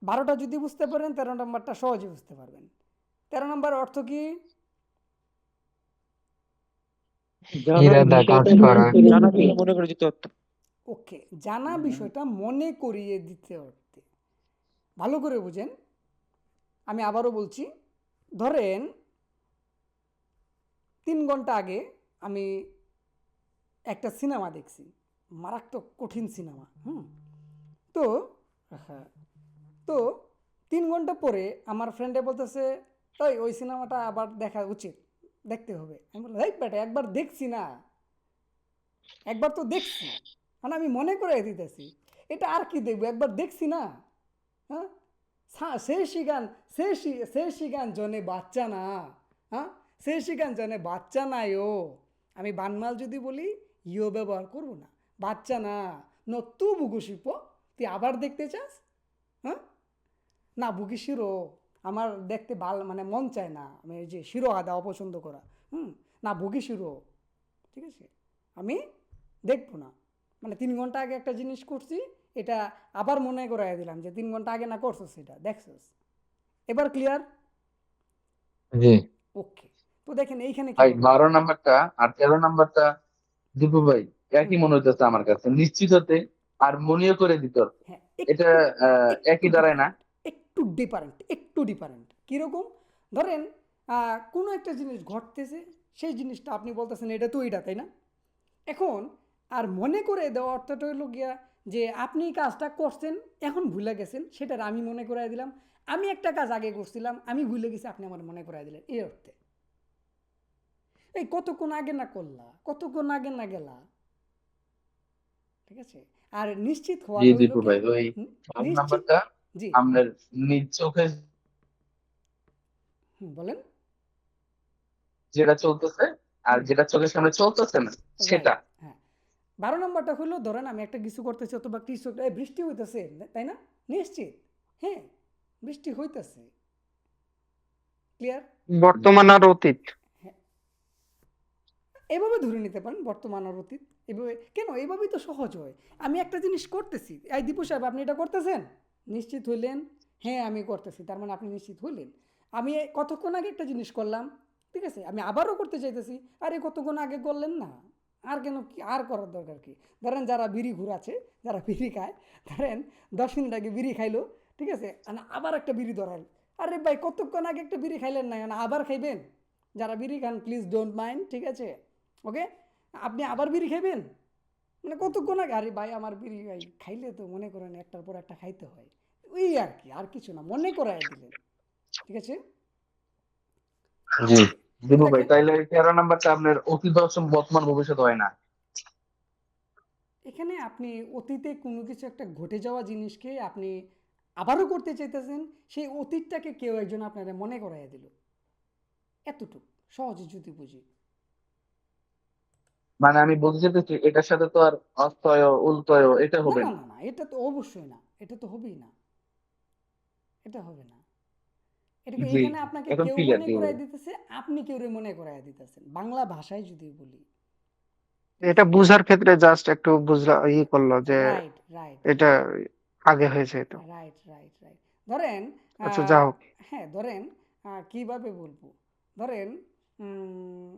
12টা যদি বুঝতে পারেন 13 নম্বরটা সহজে বুঝতে পারবেন। 13 নম্বর অর্থ কি? ইরাদা কাজ করা। মনে করে দিতে অর্থ। ওকে, জানা বিষয়টা মনে করিয়ে দিতে অর্থে। ভালো করে বুঝেন, আমি আবারও বলছি। ধরেন 3 ঘন্টা আগে আমি একটা সিনেমা দেখছি, মারাত্মক কঠিন সিনেমা। তো হ্যাঁ, তো 3 ঘন্টা পরে আমার ফ্রেন্ডে বলতেছে, ওই সিনেমাটা আবার দেখা উচিত, দেখতে হবে। আমি বললাম, এই বেটা, একবার দেখছি না, একবার তো দেখছি, মানে আমি মনে করে দিতেছি, এটা আর কি দেখবো, একবার দেখছি না। হ্যাঁ, সে শিগান, সে শিগান জনে বাচ্চা না। হ্যাঁ, সে শিগান জনে বাচ্চা নাই ও। আমি বানমাল যদি বলি ইও ব্যবহার করবো না, বাচ্চা না। নতু বুগু শিল্প, তুই আবার দেখতে চাস? হ্যাঁ, না বুকি শিরো, আমার দেখতে ভাল মানে মন চায় না, আমি এই যে শিরো আদা অপছন্দ করা। না বুকি শিরো, ঠিক আছে, আমি দেখবো না। মানে 3 ঘন্টা আগে একটা জিনিস করছি, এটা আবার মনে করাই দিলাম যে 3 ঘন্টা আগে না করছিস, এটা দেখছিস। এবার ক্লিয়ার? জি ওকে, তো দেখেন এইখানে ভাই কিভাবে। 12 নাম্বারটা আর 13 নাম্বারটা দীপু ভাই একই হুম, মনে হইতেছে আমার কাছে, নিশ্চিত হতে আর মনেও করে দিতে হবে। হ্যাঁ, এটা একটু একটু একই দাঁড়ায় না? ডিফারেন্ট, একটু ডিফারেন্ট, একটু ডিফারেন্ট। কীরকম? ধরেন কোনো একটা জিনিস ঘটতেছে, সেই জিনিসটা আপনি বলতেছেন এটা তো এটা, তাই না? এখন আর মনে করে দেওয়া অর্থটা হলো গিয়া যে আপনি কাজটা করছেন, এখন ভুলে গেছেন, সেটার আমি মনে করাই দিলাম। আমি একটা কাজ আগে করছিলাম, আমি ভুলে গেছি, আপনি আমার মনে করাই দিলেন, এই অর্থে। এই কতক্ষণ আগে না করলা, কতক্ষণ আগে না গেলা, ঠিক আছে? আর নিশ্চিত জি হওয়াটা হইল দীপু কি, ভাই, ওই 12 নিশ্চিত। নাম্বারটা জি, আপনার নিজ চোখে বলেন। যেটা চলতেছে আর হুম, যেটা চোখের সামনে চলতেছে না সেটা। রাইট, হ্যাঁ। 12 নম্বরটা হলো, ধরেন আমি একটা কিছু করতেছি, অথবা কিছু বৃষ্টি হইতেছে, তাই না? নিশ্চিত, হ্যাঁ, বৃষ্টি হইতেছে। ক্লিয়ার? বর্তমান আর অতীত। হ্যাঁ, এভাবে ধরে নিতে পারেন, বর্তমান আর অতীত। এভাবে কেন? এইভাবেই তো সহজ হয়। আমি একটা জিনিস করতেছি, এই দীপু সাহেব আপনি এটা করতেছেন, নিশ্চিত হইলেন, হ্যাঁ আমি করতেছি, তার মানে আপনি নিশ্চিত হইলেন। আমি কতক্ষণ আগে একটা জিনিস করলাম, ঠিক আছে, আমি আবারও করতে চাইতেছি, আরে কতক্ষণ আগে করলেন না, আর কেন, কি আর করার দরকার কি? ধরেন যারা বিড়ি ঘুরাচ্ছে, যারা বিড়ি খায়, ধরেন 10 মিনিট আগে বিড়ি খাইলো, ঠিক আছে, আবার একটা বিড়ি ধরাল, আরে ভাই কতক্ষণ আগে একটা বিড়ি খাইলেন না, আবার খাইবেন? যারা বিড়ি খান প্লিজ ডোন্ট মাইন্ড, ঠিক আছে, ওকে? আপনি আবার বিড়ি খাইবেন? মানে কতক্ষণ আগে, আরে ভাই আমার বিড়ি ভাই খাইলে তো মনে করেন একটার পর একটা খাইতে হয়, ওই আর কি, আর কিছু না, মনে করায় দিলেন, ঠিক আছে, জি ওকে। তো দীপু ভাই, দেখেন তাইলে 13 নাম্বারটা আপনার অতীত বর্তমান ভবিষ্যৎ হয় না? এখানে আপনি অতীতে কোনো কিছু একটা ঘটে যাওয়া জিনিসকে আপনি আবারও করতে চাইতেছেন, সেই অতীতটাকে কেউ একজন আপনারা মনে করাইয়া দিল, এতটুকু সহজে যদি বুঝি। মানে আমি বলতে চাইতেছি এটার সাথে তো আর অস্তয় উল্টয় এটা না হবে না না। না না, এটা তো অবশ্যই না, এটা তো হবেই না, এটা হবে না। এটাকে জি, এখানে আপনাকে এখন কেউ ক্লিয়ার মনে দীপু করাই ভাই। দিতেছে, আপনি কেউরে মনে করাই দিতেছেন, বাংলা ভাষায় যদি বলি, ঠিক এটা আছে? বুঝার ক্ষেত্রে জাস্ট একটু বুঝলা করলো যে রাইট, রাইট, এটা আগে হয়েছে তো। Right, right, right. ধরেন আচ্ছা, যা হোক। হ্যাঁ, ধরেন কিভাবে বলবো, ধরেন উম,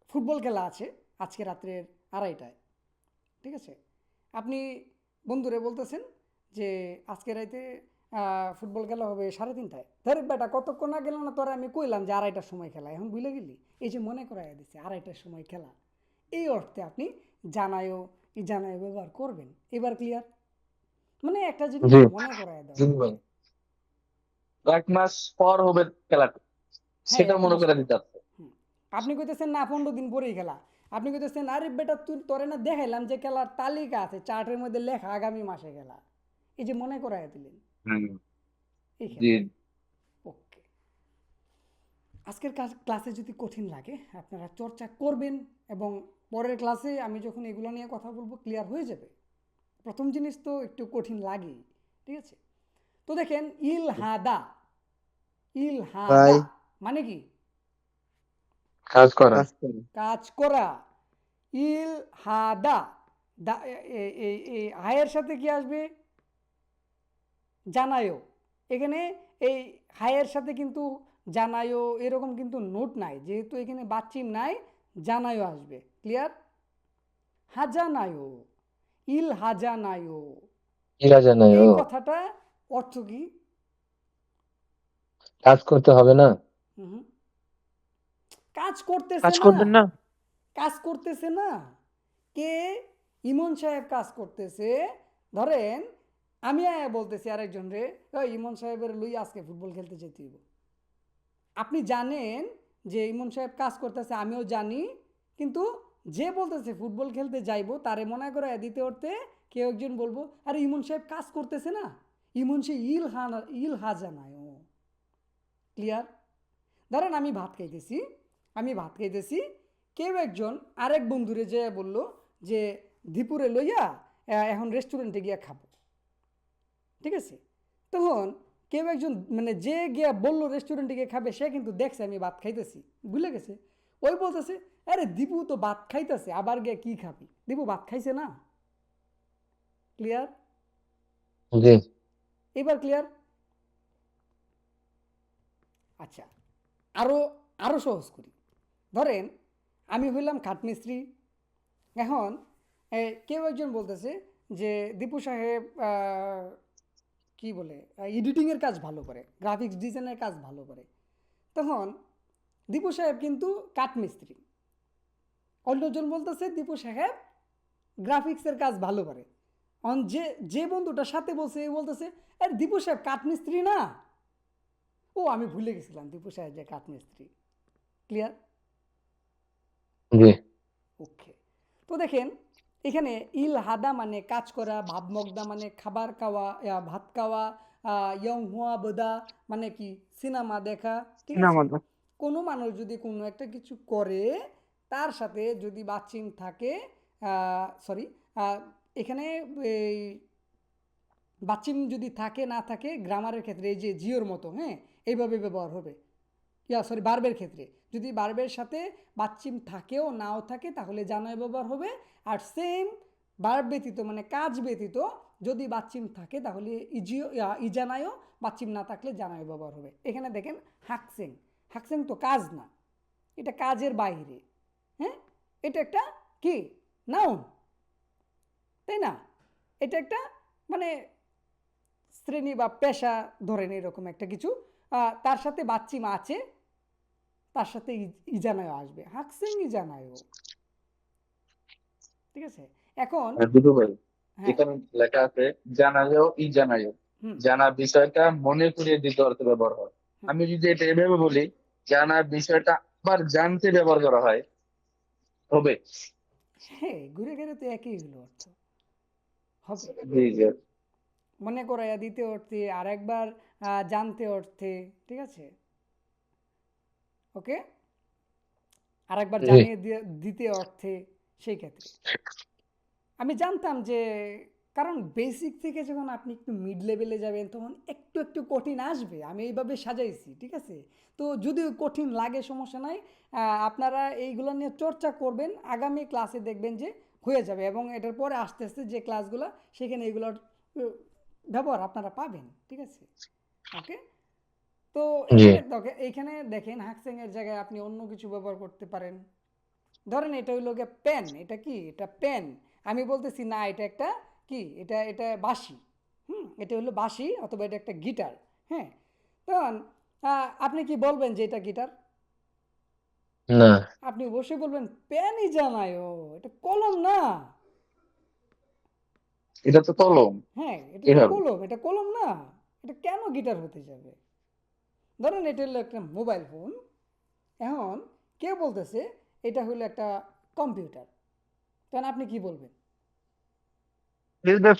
ফুটবল খেলা আছে আজকে রাত্রের 2:30টায়, ঠিক আছে, আপনি বন্ধুরে বলতেছেন যে আজকে রাইতে ফুটবল খেলা হবে 3:30টায়, ধরে বেটা কতক্ষণ না গেল না, তোরা আমি কইলাম যে 2:30টার সময় খেলা, এখন ভুলে গেলি? এই যে মনে করাইয়া দিচ্ছে 2:30টার সময় খেলা, এই অর্থে আপনি জানায়ও, এই জানায় ব্যবহার করবেন। এবার ক্লিয়ার? মানে একটা জিনিস জি মনে করায় দেওয়া দীপু ভাই, অর্থে। 1 মাস পর হবে খেলাটা, হ্যাঁ, সেটা এক মনে মাস করে পর। দিতে হবে। হুম, আপনি কইতেছেন না 15 দিন পরেই খেলা, আপনি কইতেছেন আরে বেটা তুই তোরে না দেখাইলাম যে খেলার তালিকা আছে, চার্টের মধ্যে লেখা আগামী মাসে খেলা, এই যে মনে করাইয়া দিলেন হুম। এই জি ক্ষেত্রে। ওকে, আজকের ক্লাসে যদি কঠিন লাগে আপনারা চর্চা করবেন, এবং পরের ক্লাসে আমি যখন এগুলো নিয়ে কথা বলবো ক্লিয়ার হয়ে যাবে। প্রথম জিনিস তো একটু কঠিন লাগেই, ঠিক আছে? তো দেখেন ইল হাদা, ইল ভাই, হাদা মানে কি? কাজ করা। কাজ করো। কাজ করা। ইল হাদা, আয়ের সাথে কি আসবে? জানায়ও, এখানে এই হায়ের সাথে কিন্তু জানায়ও এরকম কিন্তু নোট নাই, যেহেতু এখানে বাচ্চিম নাই, জানায়ও আসবে। ক্লিয়ার? হাজানায়ও, ইল হাজানায়ও, ইরা জানায় এই ও কথাটা অর্থ কি? কাজ করতে হবে না। হুম, কাজ করতেছে কাজ না, করবেন না? কাজ করতেছে না। কে? ইমন সাহেব কাজ করতেছে। ধরেন আমি আয়া বলতেছি আরেকজন রে, ওই ইমন সাহেবের লই আজকে ফুটবল খেলতে যেতে হইব। আপনি জানেন যে ইমন সাহেব কাজ করতেছে, আমিও জানি, কিন্তু যে বলতেছে ফুটবল খেলতে যাইবো তারে মনে করে দিতে উঠতে কেউ একজন বলবো, আরে ইমন সাহেব কাজ করতেছে না, ইমন সে ইল হাজানায়। ক্লিয়ার? ধরেন আমি ভাত খাইতেছি, কেউ একজন আরেক বন্ধুরে যে বলল যে দীপুরে লইয়া এখন রেস্টুরেন্টে গিয়া খাবো। ঠিক আছে? তখন কেউ একজন মানে যে গিয়া বললো রেস্টুরেন্টে গিয়ে খাবে, সে কিন্তু দেখছে আমি ভাত খাইতেছি, ভুলে গেছে। ওই বলতেছে, আরে দীপু তো ভাত খাইতেছে, আবার গিয়ে কি খাবি? দীপু ভাত খাইছে না। ক্লিয়ার? জি এবার ক্লিয়ার? আচ্ছা, আরো আরো সহজ করি। ধরেন আমি হইলাম কাঠমিস্ত্রি। এখন কেউ একজন বলতেছে যে দীপু সাহেব কি বলে এডিটিংয়ের কাজ ভালো করে, গ্রাফিক্স ডিজাইনের কাজ ভালো করে। তখন দীপু সাহেব কিন্তু কাঠমিস্ত্রি, অন্যজন বলতেছে দীপু সাহেব গ্রাফিক্সের কাজ ভালো করে। যে যে বন্ধুটার সাথে বলছে এ বলতেছে, আরে দীপু সাহেব কাঠমিস্ত্রি না। ও আমি ভুলে গেছিলাম দীপু সাহেব যে কাঠমিস্ত্রি। ক্লিয়ার? জি ওকে। তো দেখেন এখানে ইল হাদা মানে কাজ করা, ভাবমগদা মানে খাবার খাওয়া, ভাত খাওয়া, ইয়ং হুয়া বোদা মানে কি সিনেমা দেখা। ঠিক আছে? সিনেমা। কোনো মানুষ যদি কোনো একটা কিছু করে, তার সাথে যদি বাচিম থাকে, সরি, এখানে এই বাচিম যদি থাকে না থাকে, গ্রামারের ক্ষেত্রে এই যে জিওর মতো, হ্যাঁ, এইভাবে ব্যবহার হবে। সরি, বার্বের ক্ষেত্রে যদি বার্বের সাথে বাচ্চিম থাকেও নাও থাকে, তাহলে জানায় ব্যবহার হবে। আর সেম বার্ব ব্যতীত মানে কাজ ব্যতীত যদি বাচ্চিম থাকে, তাহলে ইজানায়ও, বাচ্চিম না থাকলে জানায় ব্যবহার হবে। এখানে দেখেন হাকসেং, হাকসেং তো কাজ না, এটা কাজের বাইরে। হ্যাঁ, এটা একটা কি নাউন, তাই না? এটা একটা মানে শ্রেণী বা পেশা ধরেন এরকম একটা কিছু, তার সাথে বাচ্চিম আছে, তার সাথে ইজানায়ও আসবে, হাকসেং ইজানায়ও। ঠিক আছে? এখন আর দুটো ভাই, হ্যাঁ, এখানে লেখা আছে জানালেও ই জানাইও, হুম, জানা বিষয়টা মনে করিয়ে দিতে অর্থে ব্যবহার হয়। হুম, আমি যদি এটা এভাবে বলি, জানা বিষয়টা আবার জানতে ব্যবহার করা হয়, হবে? হ্যাঁ, ঘুরে ঘুরে তো একই হলো অর্থ, হবে। জি জি। মনে করাইয়া দিতে অর্থে, আর একবার জানতে অর্থে। ঠিক আছে? ওকে, আর একবার জি জানিয়ে দিতে অর্থে, সেই ক্ষেত্রে আমি জানতাম যে, কারণ বেসিক থেকে যখন আপনি একটু মিড লেভেলে যাবেন, তখন একটু একটু কঠিন আসবে, আমি এইভাবে সাজাইছি। ঠিক আছে? তো যদি কঠিন লাগে সমস্যা নাই, আপনারা এইগুলো নিয়ে চর্চা করবেন, আগামী ক্লাসে দেখবেন যে হয়ে যাবে, এবং এটার পরে আস্তে আস্তে যে ক্লাসগুলো, সেখানে এগুলোর ব্যবহার আপনারা পাবেন। ঠিক আছে? ওকে। তো জি এইখানে দেখেন হাকসেং এর জায়গায় আপনি অন্য কিছু ব্যবহার করতে পারেন। ধরেন এটা হইলো গিয়ে পেন, এটা কি, এটা পেন। আমি বলতেছি না এটা একটা কি, এটা এটা বাঁশি। এটা হলো বাঁশি, অথবা এটা একটা গিটার। হ্যাঁ, তখন আপনি কি বলবেন যে এটা গিটার? না আপনি অবশ্যই বলবেন পেনই জানায়, ও এটা কলম না। এটা তো কলম। হ্যাঁ, এটা তো এভাবে কলম, এটা কলম না, এটা কেন গিটার হতে যাবে? ধরেন এটা হলো একটা মোবাইল ফোন। এখন কেউ বলতেছে এটা হলো একটা কম্পিউটার, তখন আপনি কি বলবেন?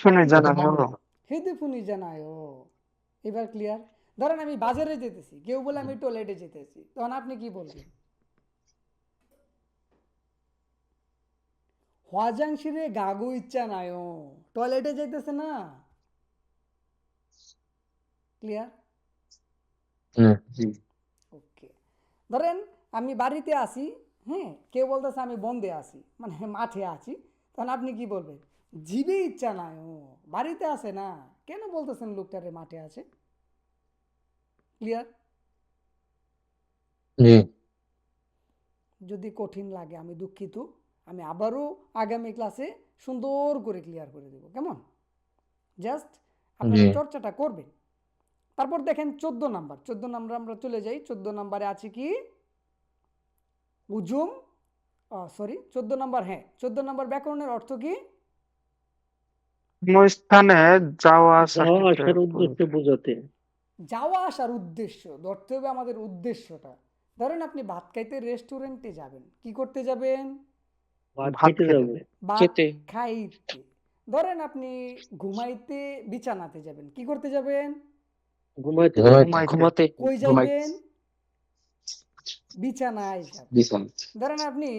শুনে এটা তো জানা হলো। হেদে জানায় ও। এবার ক্লিয়ার? ধরেন আমি বাজারে যেতেছি, কেউ বলে আমি টয়লেটে যেতেছি, তখন আপনি কি বলবেন? হওয়াজাংশিরে গাগো ইচ্ছা নাই, ও টয়লেটে যেতেছে না। ক্লিয়ার? হুম জি। ওকে। ধরেন আমি বাড়িতে আসি, হ্যাঁ, কেউ বলতেছে আমি বন্ধে আছি, মানে মাঠে আছি, তখন আপনি কি বলবেন? জিবে ইচ্ছা নাই, ও বাড়িতে আসে না, কেন বলতেছেন লোকটারে মাঠে আছে? ক্লিয়ার? জি যদি কঠিন লাগে আমি দুঃখিত, আমি আবারও আগামী ক্লাসে সুন্দর করে ক্লিয়ার করে দেব, কেমন? জাস্ট আপনারা জি চর্চাটা করবেন। তারপর দেখেন 14 নাম্বার, 14 নাম্বার আমরা চলে যাই। 14 নাম্বারে আছে কি? উজুম, সরি 14 নাম্বার, হ্যাঁ 14 নাম্বার ব্যাকরণের অর্থ কি? কোনো স্থানে যাওয়া আসার যাওয়া ক্ষেত্রে আসার উদ্দেশ্য বোঝাতে। যাওয়া আসার উদ্দেশ্য ধরতে হবে আমাদের উদ্দেশ্যটা। ধরেন আপনি ভাত খাইতে রেস্টুরেন্টে যাবেন, কি করতে যাবেন? ভাত ভাত খেতে খেতে। যাবো। ভাত খেতে। খাইতে। ধরেন আপনি ঘুমাইতে বিছানাতে যাবেন, কি করতে যাবেন? ঘুমাইতে ঘুমাইতে। ঘুমাতে। কই যাইবেন? বিছানায় যাবেন। বিছানা। ধরেন আপনি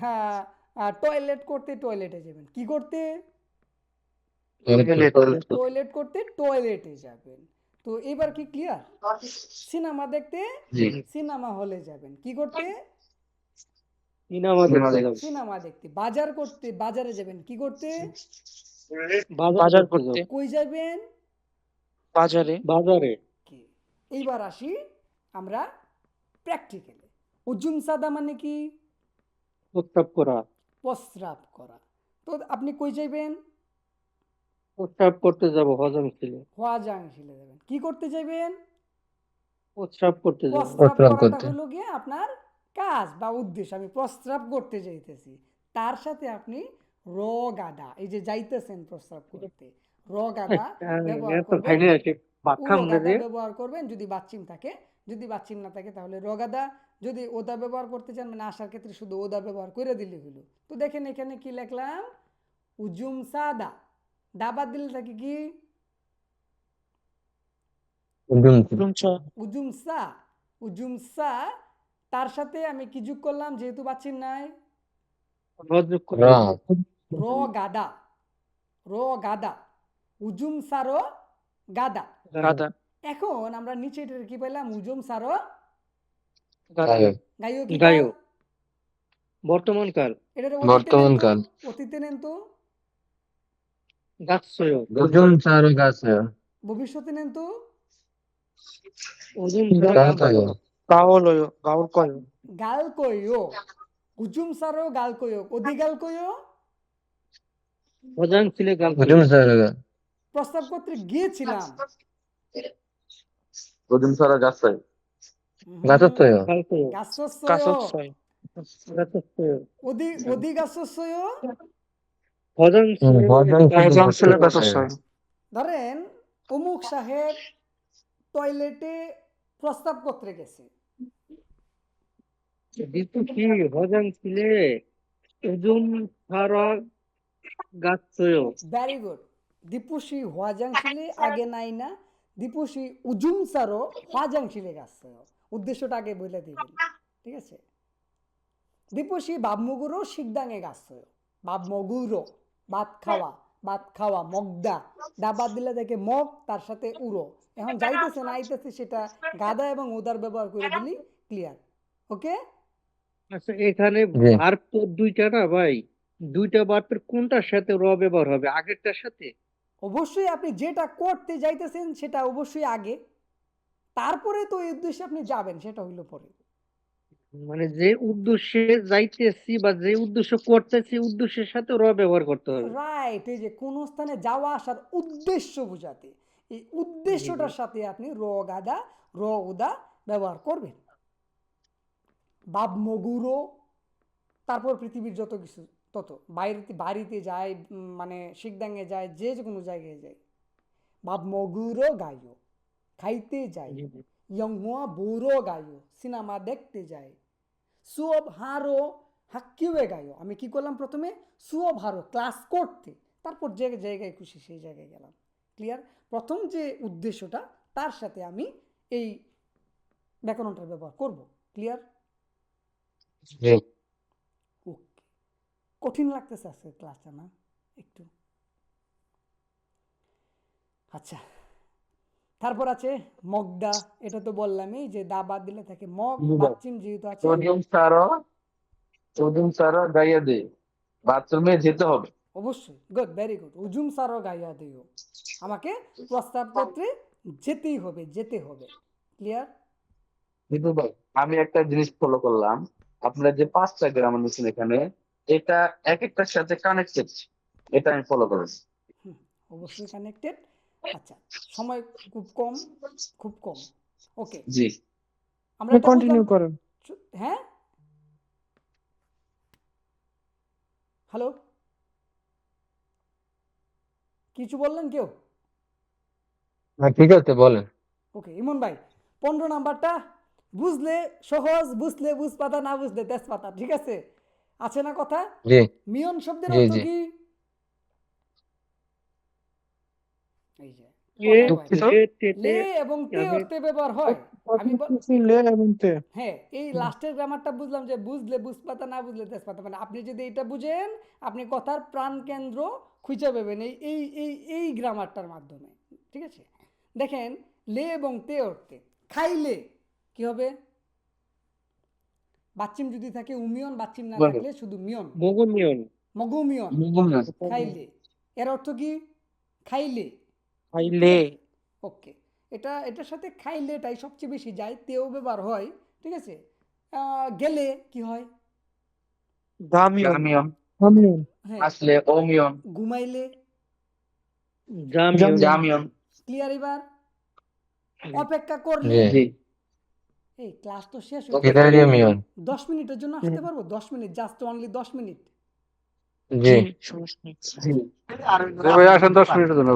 হ্যাঁ টয়লেট করতে টয়লেটে যাবেন, কি করতে? টয়লেট করতে টয়লেটে যাবেন। তো এবার কি ক্লিয়ার? সিনেমা দেখতে জি সিনেমা হলে যাবেন, কি করতে? সিনেমা দেখতে যাবো। সিনেমা দেখতে। বাজার করতে বাজারে যাবেন, কি করতে? বাজার করতে। কই যাবেন? বাজারে। কি? এইবার আসি আমরা প্র্যাকটিক্যালে। উজুম সাদা মানে কি? প্রস্রাব করা। প্রস্রাব করা। তো আপনি কই যাইবেন? প্রস্রাব করতে যাব হজম ছিল। হোয়াজাংশিলে যাবেন, কি করতে যাবেন? প্রস্রাব করতে যাব। প্রস্রাব প্রস্রাব করাটা করতে। হলো গিয়ে আপনার কাজ বা উদ্দেশ্য। আমি প্রস্রাব করতে যাইতেছি, তার সাথে আপনি র গাদা, এই যে যাইতেছেন প্রস্রাব করতে, র গাদা ব্যবহার এত করবেন, খাইলে আছে বাক্কাম উরগাদা রে। ব্যবহার করবেন যদি বাচ্চিম থাকে। যদি বাচ্চিম না থাকে তাহলে রগাদা। যদি ওদা ব্যবহার করতে চান মানে আসার ক্ষেত্রে শুধু ওদা ব্যবহার করে দিলে হলো। তো দেখেন এখানে কি লিখলাম? উজুম সাদা। ডাবাদ দিলে থাকে কি? উজুম সা। উজুম সা, তার সাথে আমি কি যোগ করলাম যেহেতু বাচ্চিম নাই? হজম করে। রা র গাদা। র গাদা। উজুম সারো গাদা। গাদা। এখন আমরা নিচে এটার কি পেলাম? উজুম সারো গায়ক। গায়ো কি কাল? গায়ক। বর্তমান কাল। এটার বর্তমান কাল। অতীতে নেন তো, গাছয়। উজুম চারো গাছে। ভবিষ্যতে নেন তো, ওজন গালকায়। গাওলয় গাওল কয় গাল কইও। উজুম সারো গাল কইও, অধিগাল কইও। হজাং ছিল গাল। উজুম চারো গা। প্রস্তাব করতে গিয়েছিলাম। ওজন ছাড়া গাছাই। গাছতয়। গাছসয়। অধিগাছসয়। হজাং ছিল। হজম ছিল গাছসয়। ধরেন অমুক সাহেব টয়লেটে প্রস্তাব করতে গেছে। দিতু কি হজাং ছিল ওজন ছাড়া গাছয়। Very good. দীপুষি হোয়াজাংশিলে আগে নাই না, দীপুষি উজুম সারো হোয়াজাংশিলে গাছ। উদ্দেশ্যটা আগে বলে দিবেন, ঠিক আছে? দীপুষি বাবমগুরো শিকদাঙে গাছ। বাবমগুরো ভাত খাওয়া, ভাত খাওয়া মগদা। ডাবাদ দিলে দেখে মগ, তার সাথে উড়ো। এখন যাইতেছে না আইতেছে সেটা গাদা এবং উদার ব্যবহার করে দিলি ক্লিয়ার। ওকে? আচ্ছা এখানে জি। ভার্ব তো দুইটা না ভাই, দুইটা ভার্বের কোনটার সাথে র ব্যবহার হবে? আগেরটার সাথে? অবশ্যই আপনি যেটা করতে যাইতেছেন সেটা অবশ্যই আগে, তারপরে তো এই উদ্দেশ্যে আপনি যাবেন সেটা হইলো পরে। মানে যে উদ্দেশ্যে যাইতেছি বা যে উদ্দেশ্য করতেছি উদ্দেশ্যের সাথে র ব্যবহার করতে হবে। রাইট, এই যে কোন স্থানে যাওয়া আসার উদ্দেশ্য বোঝাতে এই উদ্দেশ্যটার সাথে আপনি র গাদা র উদা ব্যবহার করবেন। বাপ মগুরো, তারপর পৃথিবীর যত কিছু তত বাড়িতে যায়, মানে শিকদাঙ্গে যায়, যে কোনো জায়গায় যায়। বাপ মগুরো গাইও, খাইতে যাই। ইয়ংহুয়া বুড়ো গাইও, সিনেমা দেখতে যায়। সুঅব হারো হাক্কিউয়ে গাইও, আমি কি করলাম প্রথমে? সুঅব হারো ক্লাস করতে, তারপর যে জায়গায় খুশি সেই জায়গায় গেলাম। ক্লিয়ার? প্রথম যে উদ্দেশ্যটা তার সাথে আমি এই ব্যাকরণটার ব্যবহার করব। ক্লিয়ার? জি ওকে। কঠিন লাগতেছে আজকে ক্লাসটা না একটু? আচ্ছা, তারপর আছে মগদা। এটা তো বললামই যে দা বাদ দিলে থাকে মগ, বাচ্চিম যেহেতু আছে। ওজন ছাড়া গাইয়া দে। বাথরুমে যেতে হবে। অবশ্যই, গুড, ভেরি গুড। উজুম সারো গাইয়া দিও, আমাকে প্রস্তাব পত্রে যেতেই হবে, যেতে হবে। ক্লিয়ার? কিন্তু ভাই আমি একটা জিনিস ফলো করলাম, আপনারা যে 5টা গ্রাম নিয়েছেন এখানে, এটা এক একটার সাথে কানেক্টেড, এটা আমি ফলো করেছি। অবশ্যই কানেক্টেড। আচ্ছা, সময় খুব কম, খুব কম। ওকে, জি আমরা এটা কন্টিনিউ বুঝলাম। করেন। হ্যাঁ, হ্যালো, কিছু বললেন কেউ? হ্যাঁ ঠিক আছে বলেন। ওকে, ইমন ভাই 15 নাম্বারটা বুঝলে সহজ, বুঝলে বুঝপাতা, না বুঝলে তেজপাতা, ঠিক আছে? আছে না কথা? জি মিয়ন শব্দের জি অর্থ জি কি? এই যে এ কথা কয় না। লে তে লে তে এবং তে আমি অর্থে ব্যবহার হয়। আমি লে এবং তে। হ্যাঁ, এই লাস্টের গ্রামারটা বুঝলাম যে বুঝলে বুঝপাতা, না বুঝলে তেজপাতা। মানে আপনি যদি এটা বুঝেন, আপনি কথার প্রাণ কেন্দ্র খুঁজে পাবেন এই গ্রামারটার মাধ্যমে, ঠিক আছে? দেখেন, লে এবং তে অর্থে খাইলে কি হবে? বাচ্চিম যদি থাকে উমিয়ন, বাচ্চিম না বলুন। থাকলে শুধু মিয়ন, মগমিয়ন মগমিয়ন। বুঝলাম। খাইলে, এর অর্থ কি? খাইলে। খাইলে ওকে, এটার সাথে খাইলেটাই সবচেয়ে বেশি যায়, তেও ব্যবহার হয়, ঠিক আছে? গেলে কি হয়? দামিয়ন জামিয়ন, দামিয়ন হ্যাঁ, আসলে অমিয়ন, ঘুমাইলে। জামিয়ন জামিয়ন। ক্লিয়ার এবার? অপেক্ষা করলে। জি জি এই ক্লাস তো শেষ ওকে হইতে এটারই মিয়ন। 10 মিনিটের জন্য আসতে পারবো? 10 মিনিট, জাস্ট অনলি 10 মিনিট। জি সমস্যা নেই। জি ভাই আসেন 10 মিনিটের জন্য।